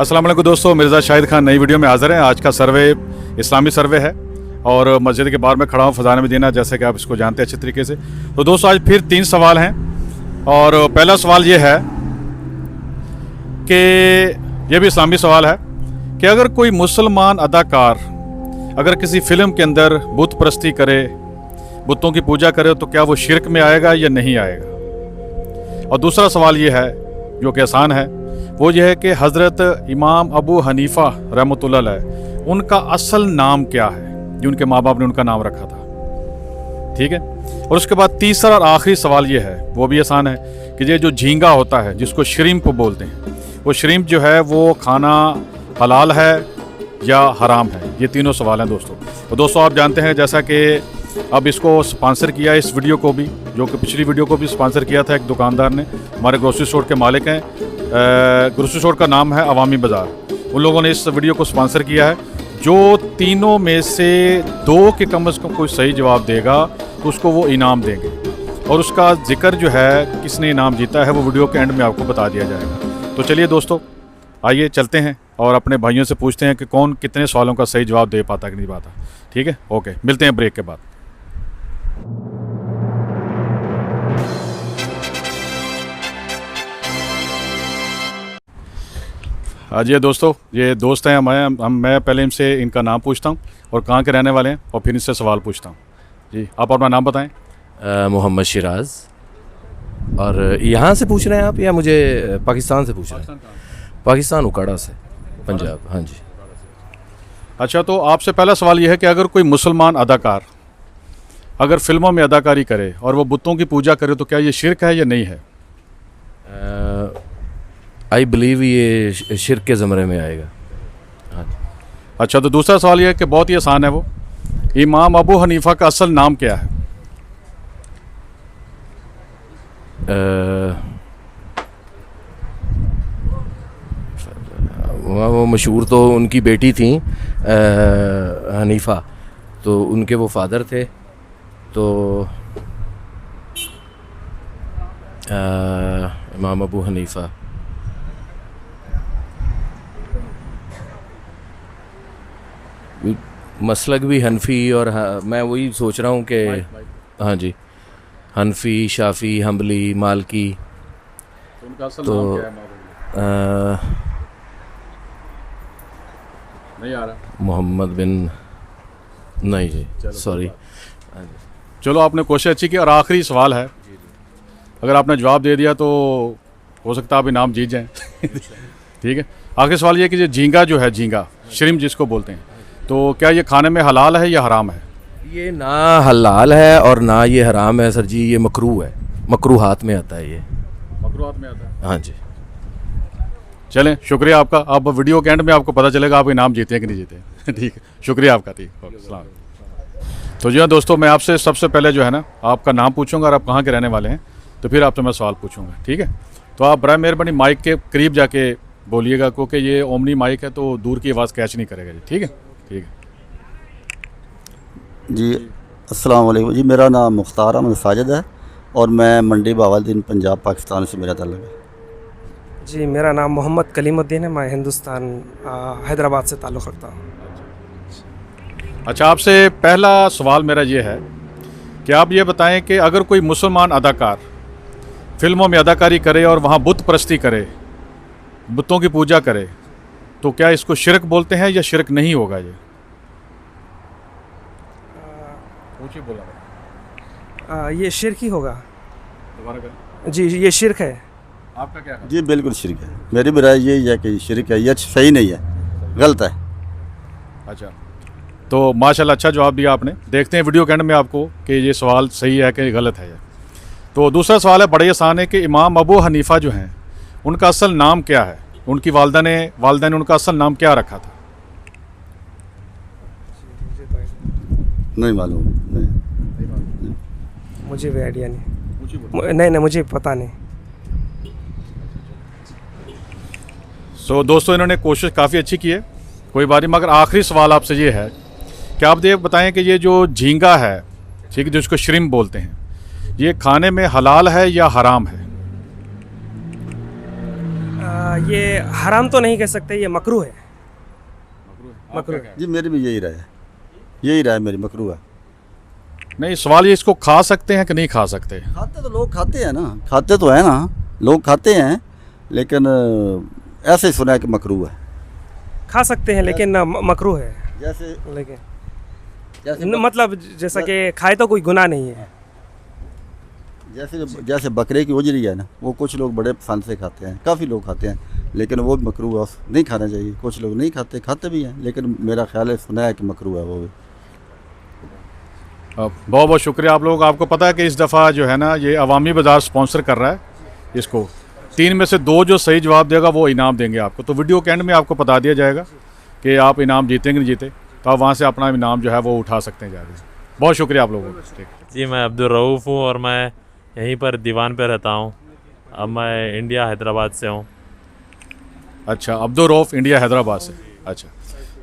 अस्सलाम वालेकुम दोस्तों, मिर्ज़ा शाहिद खान नई वीडियो में हाज़िर हैं। आज का सर्वे इस्लामी सर्वे है और मस्जिद के बाहर में खड़ा हूँ फ़ज़ान मदीना, जैसे कि आप इसको जानते हैं अच्छे तरीके से। तो दोस्तों आज फिर 3 सवाल हैं और पहला सवाल ये है कि ये भी इस्लामी सवाल है कि अगर कोई मुसलमान अदाकार अगर किसी फ़िल्म के अंदर बुत परस्ती करे, बुतों की पूजा करे, तो क्या वो शिरक में आएगा या नहीं आएगा। और दूसरा सवाल ये है जो कि आसान है, वो ये है कि हज़रत इमाम अबू हनीफ़ा रहमतुल्लाह अलैह उनका असल नाम क्या है, जो उनके माँ बाप ने उनका नाम रखा था। ठीक है। और उसके बाद तीसरा और आखिरी सवाल ये है, वो भी आसान है, कि ये जो झींगा होता है जिसको श्रिम्प बोलते हैं, वो श्रिम्प जो है वो खाना हलाल है या हराम है। ये तीनों सवाल हैं दोस्तों। और दोस्तों आप जानते हैं जैसा कि अब इसको स्पॉन्सर किया इस वीडियो को भी, जो कि पिछली वीडियो को भी स्पॉन्सर किया था एक दुकानदार ने, हमारे ग्रोसरी स्टोर के मालिक हैं। ग्रोसरी स्टोर का नाम है अवामी बाज़ार। उन लोगों ने इस वीडियो को स्पॉन्सर किया है। जो तीनों में से 2 के कम से कम कोई सही जवाब देगा तो उसको वो इनाम देंगे, और उसका जिक्र जो है किसने इनाम जीता है वो वीडियो के एंड में आपको बता दिया जाएगा। तो चलिए दोस्तों, आइए चलते हैं और अपने भाइयों से पूछते हैं कि कौन कितने सवालों का सही जवाब दे पाता कि नहीं पाता। ठीक है, ओके, मिलते हैं ब्रेक के बाद। आज ये दोस्तों, ये दोस्त हैं मैं पहले इनसे इनका नाम पूछता हूँ और कहाँ के रहने वाले हैं, और फिर इनसे सवाल पूछता हूँ। जी, आप अपना नाम बताएं। मोहम्मद शिराज। और यहाँ से पूछ रहे हैं आप या मुझे पाकिस्तान से पूछ रहे हैं? पाकिस्तान उकाड़ा से, पंजाब। हाँ जी। अच्छा, तो आपसे पहला सवाल ये है कि अगर कोई मुसलमान अदाकार अगर फिल्मों में अदाकारी करे और वो बुतों की पूजा करे तो क्या ये शिरक है या नहीं है? आई बिलीव ये शिरक के ज़मरे में आएगा। हाँ। अच्छा, तो दूसरा सवाल ये है कि बहुत ही आसान है, वो इमाम अबू हनीफ़ा का असल नाम क्या है? वो मशहूर तो उनकी बेटी थी हनीफ़ा, तो उनके वो फादर थे, तो इमाम अबू हनीफ़ा। मसलक भी हनफी, और मैं वही सोच रहा हूँ कि हाँ जी, हनफी, शाफ़ी, हम्बली, मालकी। तो उनका असल तो नाम क्या है? नहीं आ रहा। मोहम्मद बिन, नहीं जी, सॉरी। चलो, आपने कोशिश अच्छी की। और आखिरी सवाल है, अगर आपने जवाब दे दिया तो हो सकता है आप इनाम जीत जाएं। ठीक है। आखिरी सवाल ये कि ये झींगा जो है, झींगा श्रिम्प जिसको बोलते हैं, तो क्या ये खाने में हलाल है या हराम है? ये ना हलाल है और ना ये हराम है सर जी, ये मकरूह है, मकरूहात में आता है ये। मकरूहात में आता है। हाँ जी। चलें, शुक्रिया आपका। अब वीडियो के एंड में आपको पता चलेगा आप इनाम जीते हैं कि नहीं जीते। ठीक है, शुक्रिया आपका। ठीक, ओके, सलाम। तो जी हाँ दोस्तों, मैं आपसे सबसे पहले जो है ना आपका नाम पूछूंगा और आप कहाँ के रहने वाले हैं, तो फिर आपसे मैं सवाल पूछूंगा। ठीक है। तो आप बराए मेहरबानी माइक के करीब जाके बोलिएगा, क्योंकि ये ओमनी माइक है तो दूर की आवाज़ कैच नहीं करेगा जी। ठीक है, ठीक है जी। अस्सलाम वालेकुम जी, मेरा नाम मुख्तार अहमद साजिद है और मैं मंडी बावलदीन पंजाब पाकिस्तान से मेरा ताल्लुक़ है। जी, मेरा नाम मोहम्मद कलीमुद्दीन है, मैं हिंदुस्तान हैदराबाद से ताल्लुक़ रखता हूँ। अच्छा, आपसे पहला सवाल मेरा ये है कि आप ये बताएं कि अगर कोई मुसलमान अदाकार फिल्मों में अदाकारी करे और वहाँ बुत परस्ती करे, बुतों की पूजा करे, तो क्या इसको शिरक बोलते हैं या शिरक नहीं होगा? ये ये शिरक ही होगा। दोबारा करें। जी, ये शिरक है। आपका क्या है? जी बिल्कुल शिरक है। मेरी भी राय यही है कि शिरक है, ये सही नहीं है, गलत है। अच्छा, तो माशाल्लाह अच्छा जवाब दिया आपने। देखते हैं वीडियो के एंड में आपको कि ये सवाल सही है कि गलत है। तो दूसरा सवाल है, बड़े आसान है, कि इमाम अबू हनीफ़ा जो हैं उनका असल नाम क्या है? उनकी वालदा ने उनका असल नाम क्या रखा था? नहीं मालूम, नहीं। मुझे भी आइडिया नहीं। नहीं, मुझे पता नहीं। सो दोस्तों, इन्होंने कोशिश काफ़ी अच्छी की है, कोई बात नहीं। मगर आखिरी सवाल आपसे ये है कि आप ये बताएं कि ये जो झींगा है, ठीक है, जिसको श्रिम्प बोलते हैं, ये खाने में हलाल है या हराम है? ये हराम तो नहीं कह सकते, ये मकरूह है। मकरूह है। जी मेरी भी यही राय मेरी, मकरूह है। नहीं, सवाल ये इसको खा सकते हैं कि नहीं खा सकते? खाते तो लोग खाते हैं ना, खाते तो है ना, लोग खाते हैं, लेकिन ऐसे ही सुना है कि मकरूह है। खा सकते हैं लेकिन मकरूह है। जैसे लेकिन मतलब जैसा कि खाए तो कोई गुनाह नहीं है। जैसे बकरे की उजरी है ना, वो कुछ लोग बड़े पसंद से खाते हैं, काफ़ी लोग खाते हैं, लेकिन वो भी मकरूह है, नहीं खाना चाहिए। कुछ लोग नहीं खाते, खाते भी हैं, लेकिन मेरा ख्याल है, सुना है कि मकरूह है वो भी। बहुत बहुत शुक्रिया आप लोग। आपको पता है कि इस दफ़ा जो है ना, ये अवामी बाज़ार स्पॉन्सर कर रहा है इसको। 3 में से 2 जो सही जवाब देगा वो इनाम देंगे आपको। तो वीडियो के एंड में आपको बता दिया जाएगा कि आप इनाम जीतेंगे नहीं जीते, तो आप वहाँ से अपना इनाम जो है वो उठा सकते हैं जाकर। बहुत शुक्रिया आप लोगों का। ठीक। जी, मैं अब्दुल रऊफ़ हूँ और मैं यहीं पर दीवान पे रहता हूँ। अब मैं इंडिया हैदराबाद से हूँ। अच्छा, अब्दुल रऊफ़ इंडिया हैदराबाद से। अच्छा,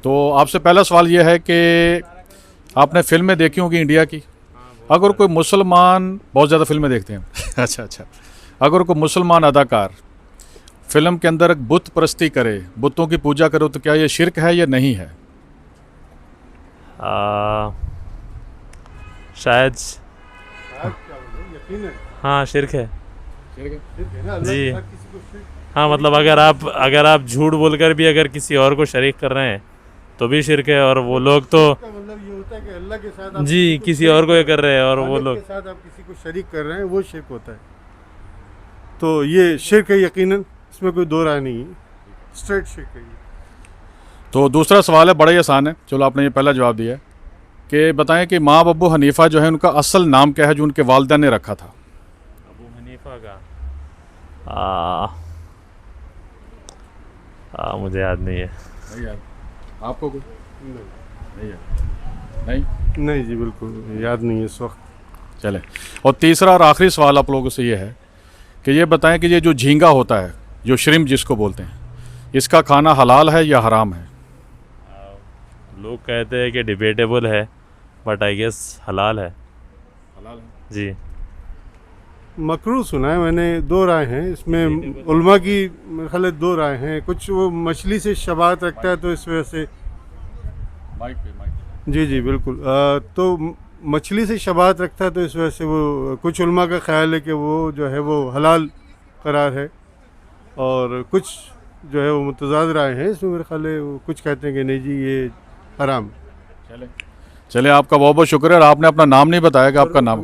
तो आपसे पहला सवाल ये है कि आपने फिल्में देखी होंगी इंडिया की। अगर कोई मुसलमान, बहुत ज़्यादा फिल्में देखते हैं अच्छा, अगर कोई मुसलमान अदाकार फिल्म के अंदर बुत परस्ती करे, बुतों की पूजा करे, तो क्या ये शिरक है या नहीं है? शायद हाँ, शिरक है जी। हाँ, मतलब अगर आप झूठ बोलकर भी अगर किसी और को शरीक कर रहे हैं तो भी शिरक है। और वो लोग तो मतलब ये होता है कि अल्लाह के साथ जी किसी और को ये कर रहे हैं और वो लोग के साथ आप किसी को शरीक कर रहे हैं, वो शिरक होता है। तो ये शिरक है यकीनन, इसमें कोई दो राय नहीं है, स्ट्रेट शिरक है। तो दूसरा सवाल है, बड़ा ही आसान है, चलो आपने ये पहला जवाब दिया है कि बताएं कि माँ अबू हनीफ़ा जो है उनका असल नाम क्या है जो उनके वालिदा ने रखा था? अबू हनीफा का मुझे याद नहीं है। नहीं याद आपको? कोई नहीं याद? नहीं जी, बिल्कुल याद नहीं है इस वक्त। चले। और तीसरा और आखिरी सवाल आप लोगों से ये है कि ये बताएं कि ये जो झींगा होता है, जो श्रिम्प जिसको बोलते हैं, इसका खाना हलाल है या हराम है? लोग कहते हैं कि डिबेटेबल है, बट आई गेस हलाल है। हलाल है जी। मकरूह सुना है मैंने, 2 राय हैं इसमें, उलमा की मेरे ख्याल है 2 राय हैं। कुछ वो मछली से शबात रखता है तो इस वजह से, माइक पे जी जी बिल्कुल, तो मछली से शबात रखता है तो इस वजह से वो, कुछ उलमा का ख्याल है कि वो जो है वो हलाल करार है, और कुछ जो है वो मुतज़ाद राय हैं इसमें। मेरे ख्याल है वो कुछ कहते हैं कि नहीं जी ये हराम। चले, आपका बहुत बहुत शुक्रिया। और आपने अपना नाम नहीं बताया कि आपका नाम?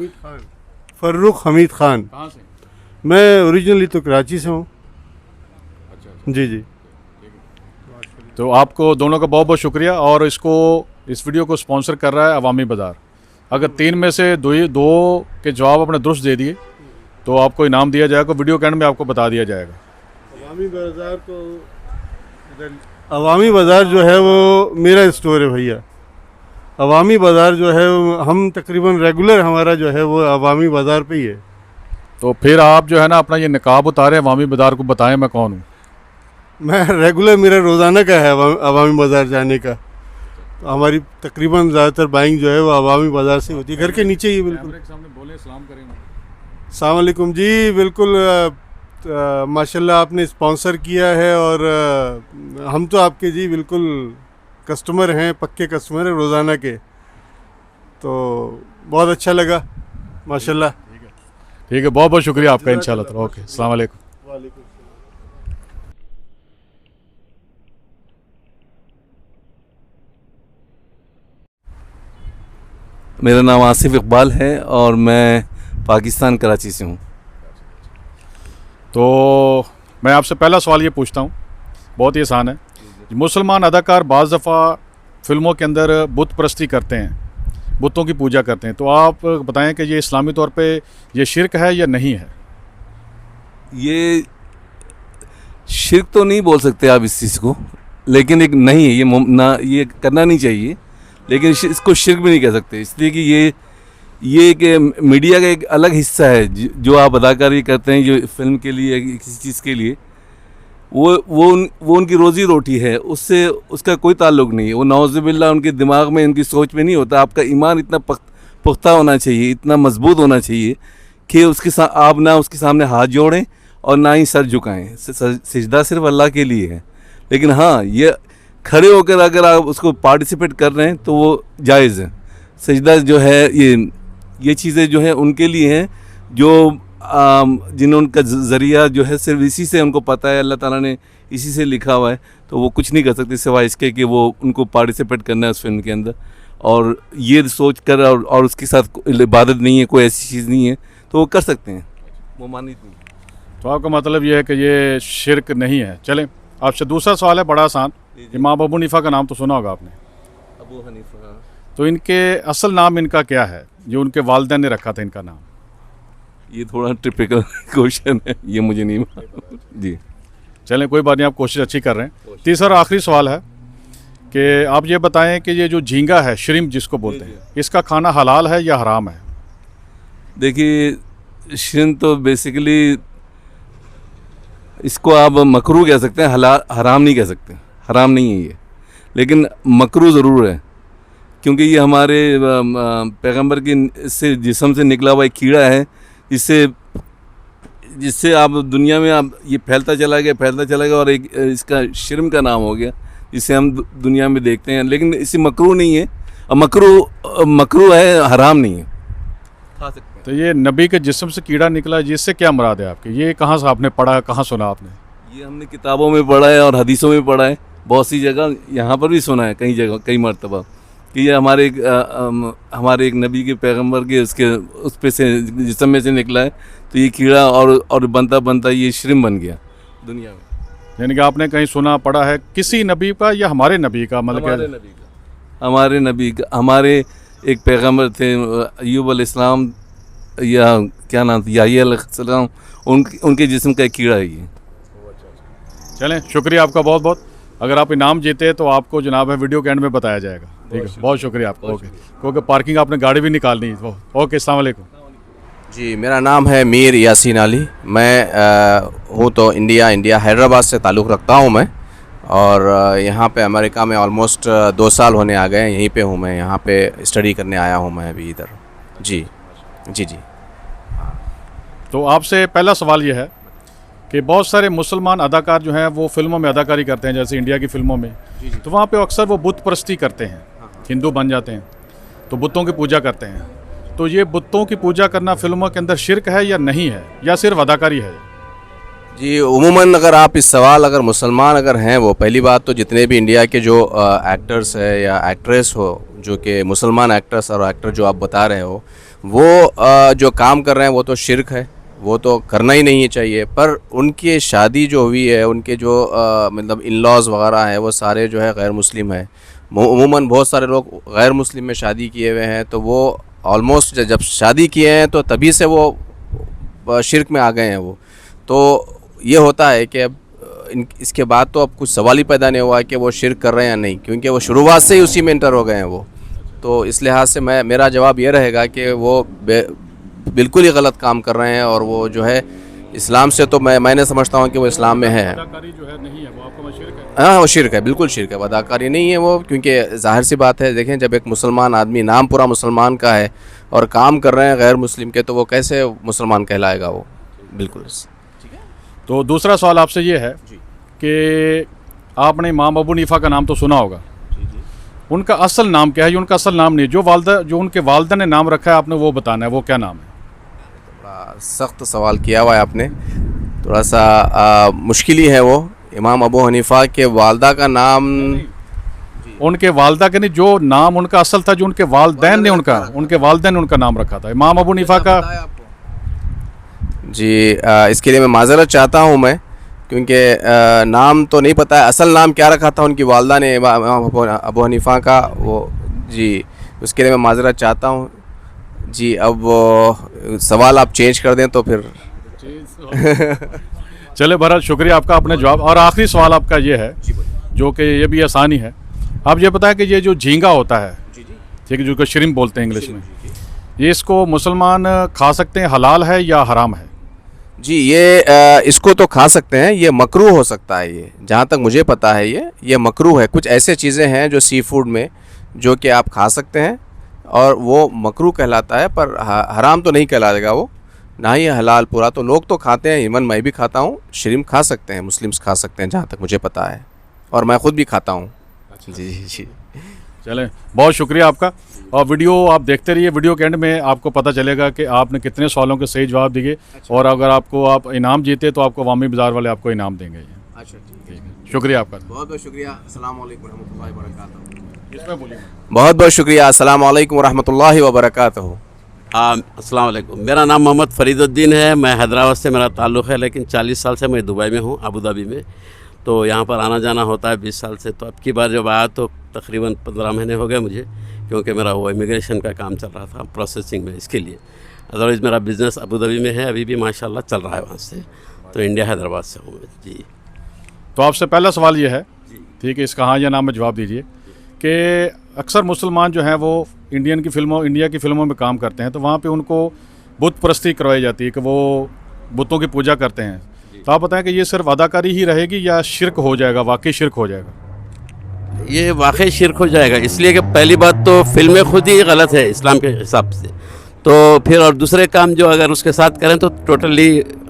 फ़र्रुख हमीद ख़ान। कहाँ से? मैं ओरिजिनली तो कराची से हूँ। जी जी। तो आपको दोनों का बहुत बहुत शुक्रिया। और इस वीडियो को स्पॉन्सर कर रहा है अवामी बाज़ार। अगर 3 में से 2 के जवाब आपने दुरुस्त दे दिए तो आपको इनाम दिया जाएगा। वीडियो के एंड में आपको बता दिया जाएगा। अवामी बाज़ार जो है वो मेरा स्टोर है भैया। अवामी बाज़ार जो है हम तकरीबन रेगुलर, हमारा जो है वो अवामी बाज़ार पे ही है। तो फिर आप जो है ना अपना ये निकाब उतारें, अवामी बाज़ार को बताएं मैं कौन हूँ। मैं रेगुलर, मेरा रोज़ाना का है अवामी बाज़ार जाने का। तो हमारी तकरीबन ज़्यादातर बाइंग जो है वो अवामी बाज़ार से होती है, घर के नीचे ही। बिल्कुल। अस्सलाम वालेकुम जी। बिल्कुल, माशाल्लाह आपने स्पॉन्सर किया है, और हम तो आपके जी बिल्कुल कस्टमर हैं, पक्के कस्टमर हैं रोज़ाना के। तो बहुत अच्छा लगा माशाल्लाह। ठीक है, बहुत बहुत शुक्रिया आपका। इंशाल्लाह। ओके, अस्सलाम वालेकुम। मेरा नाम आसिफ इकबाल है और मैं पाकिस्तान कराची से हूँ। तो मैं आपसे पहला सवाल ये पूछता हूँ, बहुत ही आसान है। मुसलमान अदाकार बाज़ दफ़ा फ़िल्मों के अंदर बुत परस्ती करते हैं, बुतों की पूजा करते हैं, तो आप बताएं कि ये इस्लामी तौर पे ये शिरक है या नहीं है? ये शिरक तो नहीं बोल सकते आप इस चीज़ को, लेकिन एक नहीं है ये ना, ये करना नहीं चाहिए, लेकिन इसको शिरक भी नहीं कह सकते, इसलिए कि ये एक मीडिया का एक अलग हिस्सा है। जो आप अदाकारी करते हैं, जो फिल्म के लिए किसी चीज़ के लिए, वो उनकी रोज़ी रोटी है, उससे उसका कोई ताल्लुक़ नहीं है। वो नौज़ुबिल्लाह उनके दिमाग में, उनकी सोच में नहीं होता। आपका ईमान इतना पुख्ता होना चाहिए, इतना मजबूत होना चाहिए कि आप ना उसके सामने हाथ जोड़ें और ना ही सर झुकाएं। सिजदा सिर्फ अल्लाह के लिए है। लेकिन हाँ, ये खड़े होकर अगर आप उसको पार्टिसिपेट कर रहे हैं तो वो जायज़ है। सजदा जो है ये चीज़ें जो है उनके लिए हैं जो जिन्होंने उनका ज़रिया जो है सिर्फ इसी से उनको पता है, अल्लाह ताला ने इसी से लिखा हुआ है, तो वो कुछ नहीं कर सकते सिवाय इसके कि वो उनको पार्टिसिपेट करना है उस फिल्म के अंदर। और ये सोच कर और उसके साथ इबादत नहीं है, कोई ऐसी चीज़ नहीं है, तो वो कर सकते हैं, वो मानित नहीं। तो आपका मतलब ये है कि ये शिरक नहीं है। चलें, आपसे दूसरा सवाल है, बड़ा आसान। इमाम अबू हनीफा का नाम तो सुना होगा आपने। अबू हनीफा, तो इनके असल नाम इनका क्या है जो उनके वालिदैन ने रखा था इनका नाम? ये थोड़ा टिपिकल क्वेश्चन है, ये मुझे नहीं मालूम जी। चलें, कोई बात नहीं, आप कोशिश अच्छी कर रहे हैं। तीसरा और आखिरी सवाल है कि आप ये बताएं कि ये जो झींगा है, श्रिम्प जिसको बोलते हैं, इसका खाना हलाल है या हराम है? देखिए, श्रिम्प तो बेसिकली इसको आप मकरू कह सकते हैं, हराम नहीं कह सकते। हराम नहीं है ये, लेकिन मकरू ज़रूर है, क्योंकि ये हमारे पैगंबर के से जिस्म से निकला हुआ एक कीड़ा है, जिससे आप दुनिया में आप ये फैलता चला गया और एक इसका श्रिम्प का नाम हो गया, जिसे हम दुनिया में देखते हैं। लेकिन इसे मकरू नहीं है, और मकरू है, हराम नहीं है, खा सकते हैं। तो ये नबी के जिस्म से कीड़ा निकला, जिससे क्या मुराद है आपकी? ये कहाँ से आपने पढ़ा, कहाँ सुना आपने? ये हमने किताबों में पढ़ा है और हदीसों में पढ़ा है, बहुत सी जगह, यहाँ पर भी सुना है कई जगह, कई मरतबा, कि ये हमारे एक नबी के पैगंबर के उस पे से जिस्म में से निकला है, तो ये कीड़ा और बनता ये श्रिम्प बन गया दुनिया में। यानी कि आपने कहीं सुना पढ़ा है किसी नबी का या हमारे नबी का? मतलब हमारे नबी का, हमारे एक पैगंबर थे अय्यूब अलैहिस्सलाम, या क्या नाम था, याह्या अलैहिस्सलाम, उनके जिस्म का एक कीड़ा है ये। चलें, शुक्रिया आपका बहुत बहुत। अगर आप इनाम जीते तो आपको जनाब है वीडियो के एंड में बताया जाएगा। ठीक है, बहुत शुक्रिया आपका। ओके, क्योंकि पार्किंग आपने गाड़ी भी निकालनी है। ओके, अस्सलाम वालेकुम। जी, मेरा नाम है मीर यासीन अली। मैं हूँ तो इंडिया हैदराबाद से ताल्लुक़ रखता हूँ मैं, और यहाँ पे अमेरिका में ऑलमोस्ट 2 साल होने आ गए हैं। यहीं पे हूँ मैं, यहाँ पे स्टडी करने आया हूँ मैं अभी इधर। जी जी जी। तो आपसे पहला सवाल ये है कि बहुत सारे मुसलमान अदाकार जो हैं वो फिल्मों में अदाकारी करते हैं, जैसे इंडिया की फिल्मों में, तो वहाँ पे अक्सर वो बुत परस्ती करते हैं, हिंदू बन जाते हैं, तो बुतों की पूजा करते हैं। तो ये बुतों की पूजा करना फिल्मों के अंदर शिरक है या नहीं है, या सिर्फ अदाकारी है? जी, उमूमन अगर आप इस सवाल अगर मुसलमान अगर हैं, वो पहली बात तो जितने भी इंडिया के जो एक्टर्स है या एक्ट्रेस हो, जो कि मुसलमान एक्ट्रेस और एक्टर जो आप बता रहे हो, वो जो काम कर रहे हैं वो तो शिरक है, वो तो करना ही नहीं चाहिए। पर उनकी शादी जो हुई है, उनके जो मतलब इन लॉज वगैरह हैं, वो सारे जो है गैर मुस्लिम है। उमूमन बहुत सारे लोग गैर मुस्लिम में शादी किए हुए हैं, तो वो ऑलमोस्ट जब शादी किए हैं तो तभी से वो शिरक में आ गए हैं वो। तो ये होता है कि अब इसके बाद तो अब कुछ सवाल ही पैदा नहीं हुआ है कि वो शिरक कर रहे हैं या नहीं, क्योंकि वो शुरुआत से ही उसी में इंटर हो गए हैं वो। तो इस लिहाज से मेरा जवाब ये रहेगा कि वो बिल्कुल ही गलत काम कर रहे हैं, और वो जो है इस्लाम से तो मैंने समझता हूँ कि वो इस्लाम में है। अदाकारी जो है नहीं है, वो आपको शिरक है? हाँ, वो शिरक है, बिल्कुल शिरक है, अदाकारी नहीं है वो। क्योंकि जाहिर सी बात है, देखें, जब एक मुसलमान आदमी नाम पूरा मुसलमान का है और काम कर रहे हैं गैर मुस्लिम के, तो वो कैसे मुसलमान कहलाएगा वो? बिल्कुल। तो दूसरा सवाल आपसे ये है कि आपने इमाम अबू हनीफा का नाम तो सुना होगा, उनका असल नाम क्या है? ये उनका असल नाम नहीं, जो उनके वालिदा ने नाम रखा है, आपने वो बताना है, वो क्या नाम है? सख्त सवाल किया हुआ है आपने, थोड़ा सा मुश्किल ही है वो। इमाम अबू हनीफा के वालदा का नाम, उनके वालदा के नहीं, जो नाम उनका असल था, जो उनके वालिदैन ने उनका नाम रखा था, इमाम अबू हनीफा का। जी, इसके लिए मैं माज़रत चाहता हूँ मैं, क्योंकि नाम तो नहीं पता है असल नाम क्या रखा था उनकी वालदा ने अबू हनीफा का वो। जी, उसके लिए मैं माज़रत चाहता हूँ जी। अब सवाल आप चेंज कर दें तो फिर चले, बहरहाल शुक्रिया आपका, अपने जवाब। और आखिरी सवाल आपका ये है, जो कि ये भी आसानी है, आप ये बताएं कि ये जो झींगा होता है, ठीक है, जो श्रिम्प बोलते हैं इंग्लिश में, ये इसको मुसलमान खा सकते हैं, हलाल है या हराम है? जी, ये इसको तो खा सकते हैं, ये मकरूह हो सकता है। ये जहाँ तक मुझे पता है ये मकरूह है। कुछ ऐसे चीज़ें हैं जो सी फूड में जो कि आप खा सकते हैं और वो मकरूह कहलाता है, पर हराम तो नहीं कहलाएगा वो। ना ये हलाल पूरा, तो लोग तो खाते हैं, इवन मैं भी खाता हूँ, श्रिम्प खा सकते हैं, मुस्लिम्स खा सकते हैं जहाँ तक मुझे पता है, और मैं ख़ुद भी खाता हूँ। जी जी। चलें, बहुत शुक्रिया आपका। और वीडियो आप देखते रहिए, वीडियो के एंड में आपको पता चलेगा कि आपने कितने सवालों के सही जवाब दिए, और अगर आप इनाम जीते तो आपको अवामी बाज़ार वाले आपको इनाम देंगे। अच्छा ठीक है, शुक्रिया आपका। बहुत बहुत शुक्रिया। अस्सलाम वालेकुम रहमतुल्लाहि व बरकातहू। इसमें बोलिए। बहुत बहुत शुक्रिया। अस्सलाम वालेकुम रहमतुल्लाहि व बरकातहू। अस्सलाम वालेकुम। मेरा नाम मोहम्मद फरीदुद्दीन है, मैं हैदराबाद से मेरा ताल्लुक़ है, लेकिन 40 साल से मैं दुबई में हूँ, अबू धाबी में। तो यहाँ पर आना जाना होता है 20 साल से। तो अब की बार जब आया तो तकरीबन 15 महीने हो गए मुझे, क्योंकि मेरा वो इमिग्रेशन का काम चल रहा था, प्रोसेसिंग में, इसके लिए। अदरवाइज़ मेरा बिज़नेस अबू धाबी में है, अभी भी माशाल्लाह चल रहा है वहाँ से। तो इंडिया हैदराबाद से हूँ मैं। जी। तो आपसे पहला सवाल ये है, ठीक है, इसका हाँ या ना में जवाब दीजिए कि अक्सर मुसलमान जो हैं वो इंडिया की फ़िल्मों में काम करते हैं, तो वहाँ पे उनको बुत परस्ती करवाई जाती है कि वो बुतों की पूजा करते हैं। तो आप बताएं कि ये सिर्फ अदाकारी ही रहेगी या शिरक हो जाएगा, वाकई शिरक हो जाएगा? ये वाकई शिरक हो जाएगा, इसलिए कि पहली बात तो फिल्में खुद ही गलत है इस्लाम के हिसाब से, तो फिर और दूसरे काम जो अगर उसके साथ करें तो टोटली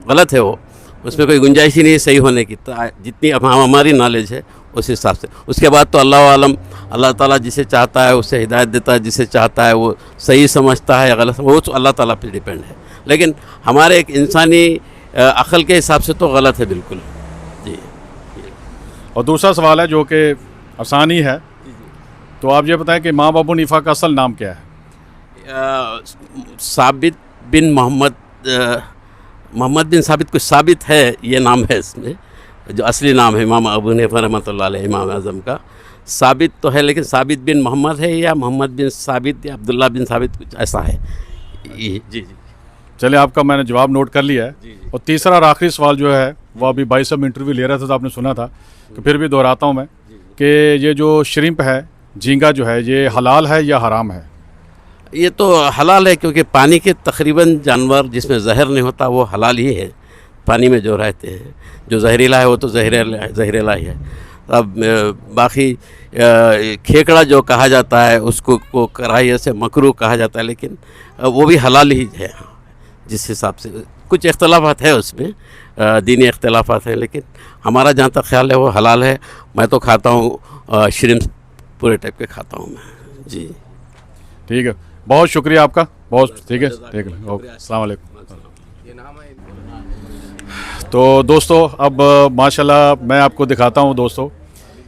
गलत है, वो उसमें कोई गुंजाइश ही नहीं सही होने की। तो जितनी अब हमारी नॉलेज है उस हिसाब से। उसके बाद तो अल्लाह आलम, अल्लाह ताला जिसे चाहता है उसे हिदायत देता है, जिसे चाहता है वो सही समझता है या गलत, वो तो अल्लाह ताला पे डिपेंड है। लेकिन हमारे एक इंसानी अक़ल के हिसाब से तो गलत है बिल्कुल। जी। और दूसरा सवाल है जो कि आसान ही है, तो आप ये बताएं कि इमाम अबू हनीफा का असल नाम क्या है? साबित बिन मोहम्मद, मोहम्मद बिन साबित कुछ साबित है, ये नाम है इसमें, जो असली नाम है इमाम अबू हनीफा रहमतुल्लाह अलैह इमाम आज़म का। साबित तो है, लेकिन साबित बिन मोहम्मद है या मोहम्मद बिन साबित या अब्दुल्ला बिन साबित, कुछ ऐसा है। जी जी। चलिए, आपका मैंने जवाब नोट कर लिया है। और तीसरा और आखिरी सवाल जो है वो अभी भाई साहब इंटरव्यू ले रहे थे तो आपने सुना था, तो फिर भी दोहराता हूँ मैं कि ये जो श्रिम्प है, झींगा जो है, ये हलाल है या हराम है? ये तो हलाल है, क्योंकि पानी के तकरीबन जानवर जिसमें जहर नहीं होता वो हलाल ही है। पानी में जो रहते हैं, जो जहरीला है वो तो जहरीला ही है। अब बाकी खेकड़ा जो कहा जाता है उसको को कराही से मकरूह कहा जाता है, लेकिन वो भी हलाल ही है। जिस हिसाब से कुछ इख्तलाफात है उसमें, दीनी इख्तलाफात हैं, लेकिन हमारा जहाँ तक ख्याल है वो हलाल है। मैं तो खाता हूँ, श्रिम्प पूरे टाइप के खाता हूँ मैं। जी ठीक है, बहुत शुक्रिया आपका, बहुत ठीक है, ठीक है, ओके, अस्सलाम वालेकुम। तो दोस्तों, अब माशाल्लाह मैं आपको दिखाता हूँ दोस्तों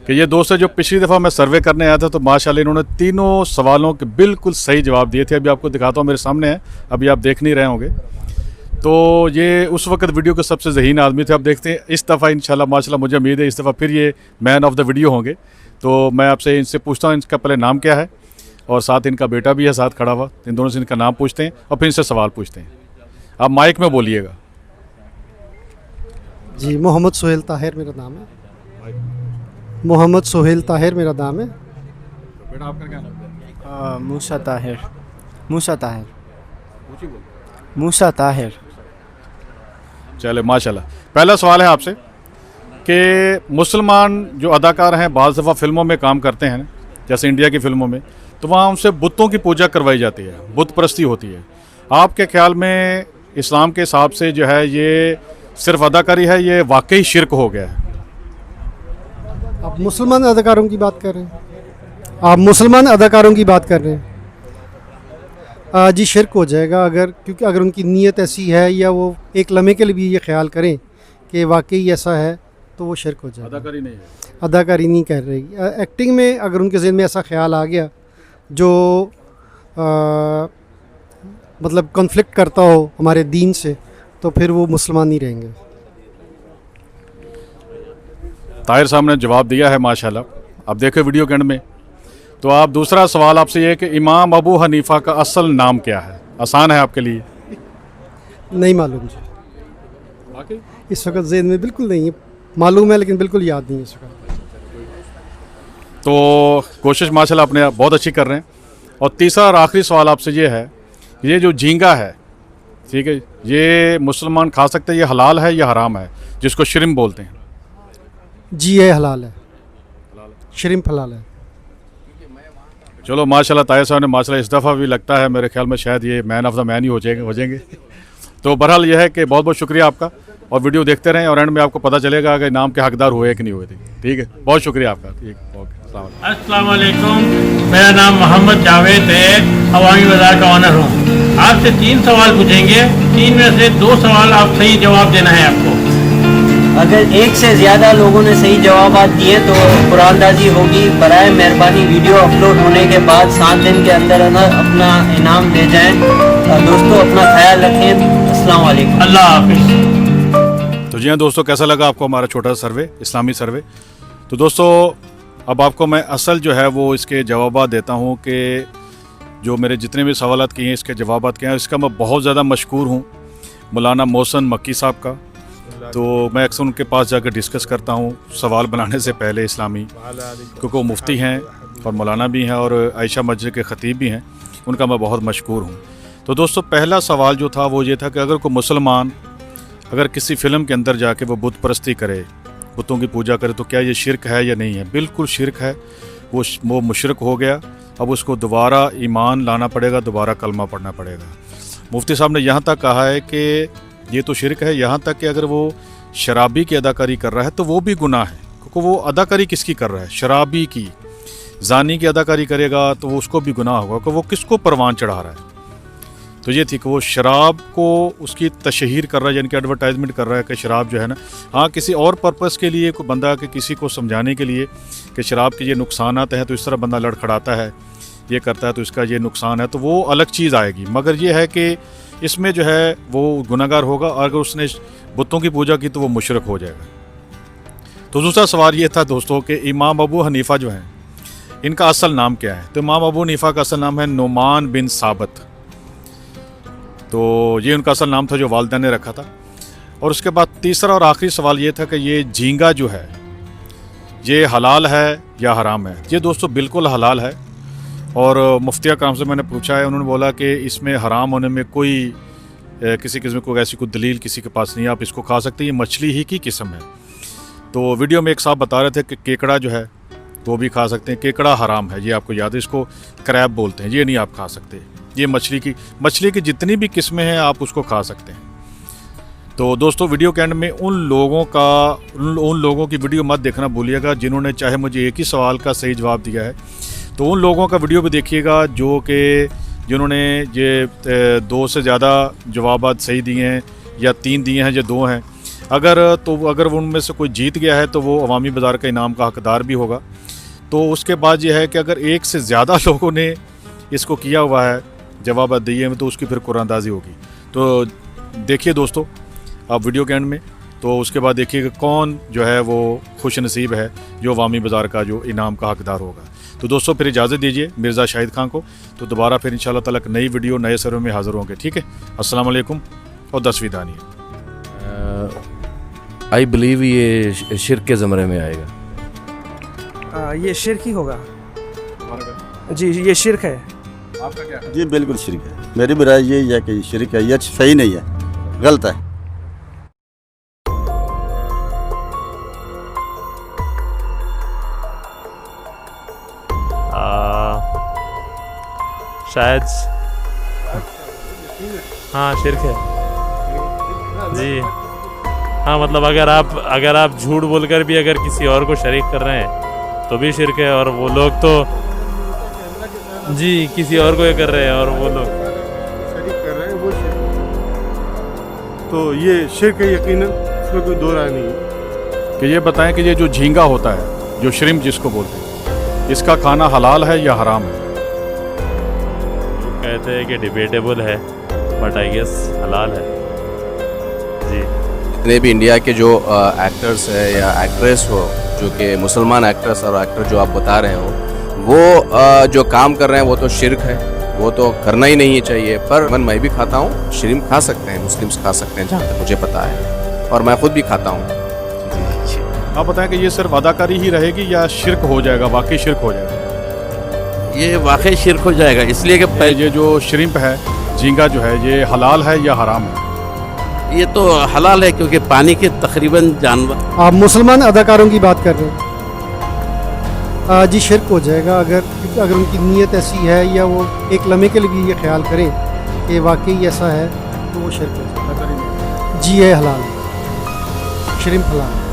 कि ये दोस्त है जो पिछली दफ़ा मैं सर्वे करने आया था, तो माशाल्लाह इन्होंने तीनों सवालों के बिल्कुल सही जवाब दिए थे। अभी आपको दिखाता हूँ, मेरे सामने है, अभी आप देख नहीं रहे होंगे। तो ये उस वक्त वीडियो के सबसे ज़हीन आदमी थे। अब देखते हैं इस दफ़ा इंशाल्लाह माशाल्लाह मुझे उम्मीद है इस दफ़ा फिर ये मैन ऑफ द वीडियो होंगे। तो मैं आपसे इनसे पूछता हूँ इनका पहले नाम क्या है, और साथ इनका बेटा भी है साथ खड़ा हुआ। इन दोनों से इनका नाम पूछते हैं और फिर इनसे सवाल पूछते हैं। आप माइक में बोलिएगा। जी, मोहम्मद सोहेल ताहिर मेरा नाम है। मोहम्मद सोहेल ताहिर मेरा नाम है। बेटा आपका क्या नाम है? मूसा ताहिर। मूसा ताहिर। मूसा ताहिर। चले माशाल्लाह। पहला सवाल है आपसे कि मुसलमान जो अदाकार हैं बाज़ दफ़ा फ़िल्मों में काम करते हैं, जैसे इंडिया की फ़िल्मों में, तो वहाँ उनसे बुतों की पूजा करवाई जाती है, बुत परस्ती होती है। आपके ख्याल में इस्लाम के हिसाब से जो है ये सिर्फ अदाकारी है, ये वाकई शिरक हो गया है? आप मुसलमान अदाकारों की बात कर रहे हैं? आप मुसलमान अदाकारों की बात कर रहे हैं? जी, शिरक हो जाएगा अगर, क्योंकि अगर उनकी नीयत ऐसी है या वो एक लम्हे के लिए भी ये ख्याल करें कि वाकई ऐसा है, तो वो शिरक हो जाएगा। अदाकारी नहीं है, अदाकारी नहीं कर रही। एक्टिंग में अगर उनके ज़हन में ऐसा ख्याल आ गया जो मतलब कॉन्फ्लिक्ट करता हो हमारे दीन से, तो फिर वो मुसलमान नहीं रहेंगे। ताहिर साहब ने जवाब दिया है माशाल्लाह। अब देखो वीडियो के एंड में। तो आप दूसरा सवाल आपसे ये है कि इमाम अबू हनीफा का असल नाम क्या है? आसान है आपके लिए। नहीं मालूम जी, वाकई इस वक्त ज़हन में बिल्कुल नहीं है। मालूम है लेकिन बिल्कुल याद नहीं है इस वक्त। तो कोशिश माशाल्लाह अपने बहुत अच्छी कर रहे हैं। और तीसरा और आखिरी सवाल आपसे ये है, ये जो झींगा है, ठीक है, ये मुसलमान खा सकते हैं, ये हलाल है या हराम है, जिसको श्रिम्प बोलते हैं? जी, ये हलाल है, श्रिम्प हलाल है। चलो माशाल्लाह ताहिर साहब ने माशाल्लाह इस दफ़ा भी लगता है मेरे ख्याल में शायद ये मैन ऑफ द मैन ही हो जाएंगे। तो बहरहाल यह है कि बहुत बहुत शुक्रिया आपका, और वीडियो देखते रहें और एंड में आपको पता चलेगा कि इनाम के हकदार हुए कि नहीं हुए थे। ठीक है, बहुत शुक्रिया आपका। ठीक, ओके, अस्सलाम वालेकुम, मेरा नाम मोहम्मद जावेद है, अवामी बाज़ार का ऑनर हूँ। आपसे 3 सवाल पूछेंगे, 3 में से 2 सवाल आप सही जवाब देना है आपको। अगर एक से ज़्यादा लोगों ने सही जवाब दिए तो कुरानदाजी होगी। बराए मेहरबानी वीडियो अपलोड होने के बाद 7 दिन के अंदर अपना इनाम ले जाएं। दोस्तों अपना ख्याल रखें। अस्सलाम वालेकुम, अल्लाह हाफिज़। तो जी हाँ दोस्तों, कैसा लगा आपको हमारा छोटा सा सर्वे, इस्लामी सर्वे। तो दोस्तों अब आपको मैं असल जो है वो इसके जवाब देता हूँ कि जो मेरे जितने भी सवालात किए हैं इसके जवाब किए हैं, इसका मैं बहुत ज़्यादा मशकूर हूँ मौलाना मोहसिन मक्की साहब का। तो मैं अक्सर उनके पास जाकर डिस्कस करता हूँ सवाल बनाने से पहले इस्लामी, क्योंकि वो मुफ्ती हैं और मौलाना भी हैं और आयशा मस्जिद के ख़तीब भी हैं, उनका मैं बहुत मशकूर हूँ। तो दोस्तों पहला सवाल जो था वो ये था कि अगर कोई मुसलमान अगर किसी फ़िल्म के अंदर जाके वो बुत परस्ती करे, बुतों की पूजा करे, तो क्या ये शिरक है या नहीं है? बिल्कुल शिरक है, वो मुशरक हो गया। अब उसको दोबारा ईमान लाना पड़ेगा, दोबारा कलमा पढ़ना पड़ेगा। मुफ्ती साहब ने यहाँ तक कहा है कि ये तो शिरक है, यहाँ तक कि अगर वो शराबी की अदाकारी कर रहा है तो वो भी गुनाह है, क्योंकि वो अदाकारी किसकी कर रहा है? शराबी की। जानी की अदाकारी करेगा तो वो उसको भी गुनाह होगा कि वो किसको परवान चढ़ा रहा है। तो ये थी कि वो शराब को उसकी तशहीर कर रहा है, यानी कि एडवर्टाइजमेंट कर रहा है कि शराब जो है ना, हाँ किसी और पर्पस के लिए कोई बंदा कि किसी को समझाने के लिए कि शराब के ये नुकसानात हैं, तो इस तरह बंदा लड़खड़ाता है, ये करता है तो इसका ये नुकसान है, तो वो अलग चीज़ आएगी। मगर ये है कि इसमें जो है वो गुनहगार होगा, और अगर उसने बुतों की पूजा की तो वो मुशरक हो जाएगा। तो दूसरा सवाल ये था दोस्तों कि इमाम अबू हनीफ़ा जो हैं, इनका असल नाम क्या है? तो इमाम अबू हनीफ़ा का असल नाम है नुमान बिन साबत। तो ये उनका असल नाम था जो वालिदा ने रखा था। और उसके बाद तीसरा और आखिरी सवाल ये था कि ये झींगा जो है ये हलाल है या हराम है? ये दोस्तों बिल्कुल हलाल है, और मुफ्तिया कराम से मैंने पूछा है, उन्होंने बोला कि इसमें हराम होने में कोई किसी किस्म को ऐसी कोई दलील किसी के पास नहीं है, आप इसको खा सकते हैं, ये मछली ही की किस्म है। तो वीडियो में एक साहब बता रहे थे कि केकड़ा जो है वो भी खा सकते हैं, केकड़ा हराम है, ये आपको याद है, इसको क्रैब बोलते हैं, ये नहीं आप खा सकते। ये मछली की जितनी भी किस्में हैं आप उसको खा सकते हैं। तो दोस्तों वीडियो के एंड में उन लोगों की वीडियो मत देखना भूलिएगा जिन्होंने चाहे मुझे एक ही सवाल का सही जवाब दिया है, तो उन लोगों का वीडियो भी देखिएगा जिन्होंने ये 2 से ज़्यादा जवाब सही दिए हैं, या 3 दिए हैं या 2 हैं। अगर उनमें से कोई जीत गया है तो वो अवामी बाज़ार का इनाम का हकदार भी होगा। तो उसके बाद ये है कि अगर 1 से ज़्यादा लोगों ने इसको किया हुआ है, जवाब दिए हैं, तो उसकी फिर कुरानदाजी होगी। तो देखिए दोस्तों आप वीडियो के एंड में, तो उसके बाद देखिएगा कौन जो है वो खुश नसीब है जो अवामी बाज़ार का जो इनाम का हकदार होगा। तो दोस्तों फिर इजाज़त दीजिए मिर्ज़ा शाहिद खान को, तो दोबारा फिर इंशाल्लाह ताला एक नई वीडियो नए सर्वे में हाज़िर होंगे। ठीक है, अस्सलाम वालेकुम और 10वीं दानिया। आई बिलीव ये शिरक के ज़मरे में आएगा। ये शिरक ही होगा जी, ये शिरक है। आपका क्या है? जी बिल्कुल शिरक है। मेरी भी राय यही है कि शिरक है, ये सही नहीं है, गलत है। शायद हाँ शिरक है जी। हाँ मतलब अगर आप झूठ बोलकर भी अगर किसी और को शरीक कर रहे हैं तो भी शिरक है, और वो लोग तो जी किसी और को ये कर रहे हैं और वो लोग शरीक कर रहे हैं, वो शिरक। तो ये शिरक है यकीनन, इसमें कोई दो राय नहीं है। कि ये बताएं कि ये जो झींगा होता है, जो श्रिम्प जिसको बोलते हैं, इसका खाना हलाल है या हराम है? कहते हैं कि डिबेटेबल है, बट आई गेस हलाल है जी। जितने भी इंडिया के जो एक्टर्स है या एक्ट्रेस हो, जो कि मुसलमान एक्ट्रेस और एक्टर जो आप बता रहे हो, वो जो काम कर रहे हैं वो तो शिरक है, वो तो करना ही नहीं चाहिए। पर मैं भी खाता हूँ, श्रिम्प खा सकते हैं, मुस्लिम्स खा सकते हैं जहाँ तक मुझे पता है, और मैं खुद भी खाता हूँ। आप बताएं कि ये सिर्फ अदाकारी ही रहेगी या शिरक हो जाएगा, वाकई शिरक हो जाएगा? ये वाकई शिरक हो जाएगा, इसलिए कि ये जो श्रिम्प है, झींगा जो है, ये हलाल है या हराम है? ये तो हलाल है, क्योंकि पानी के तकरीबन जानवर। आप मुसलमान अदाकारों की बात कर रहे हैं, जी शिरक हो जाएगा अगर उनकी नीयत ऐसी है, या वो एक लम्हे के लिए भी ये ख्याल करें कि वाकई ऐसा है, तो वो शिरक हो जाएगा। जी ये हलाल है, श्रिम्प हलाल है।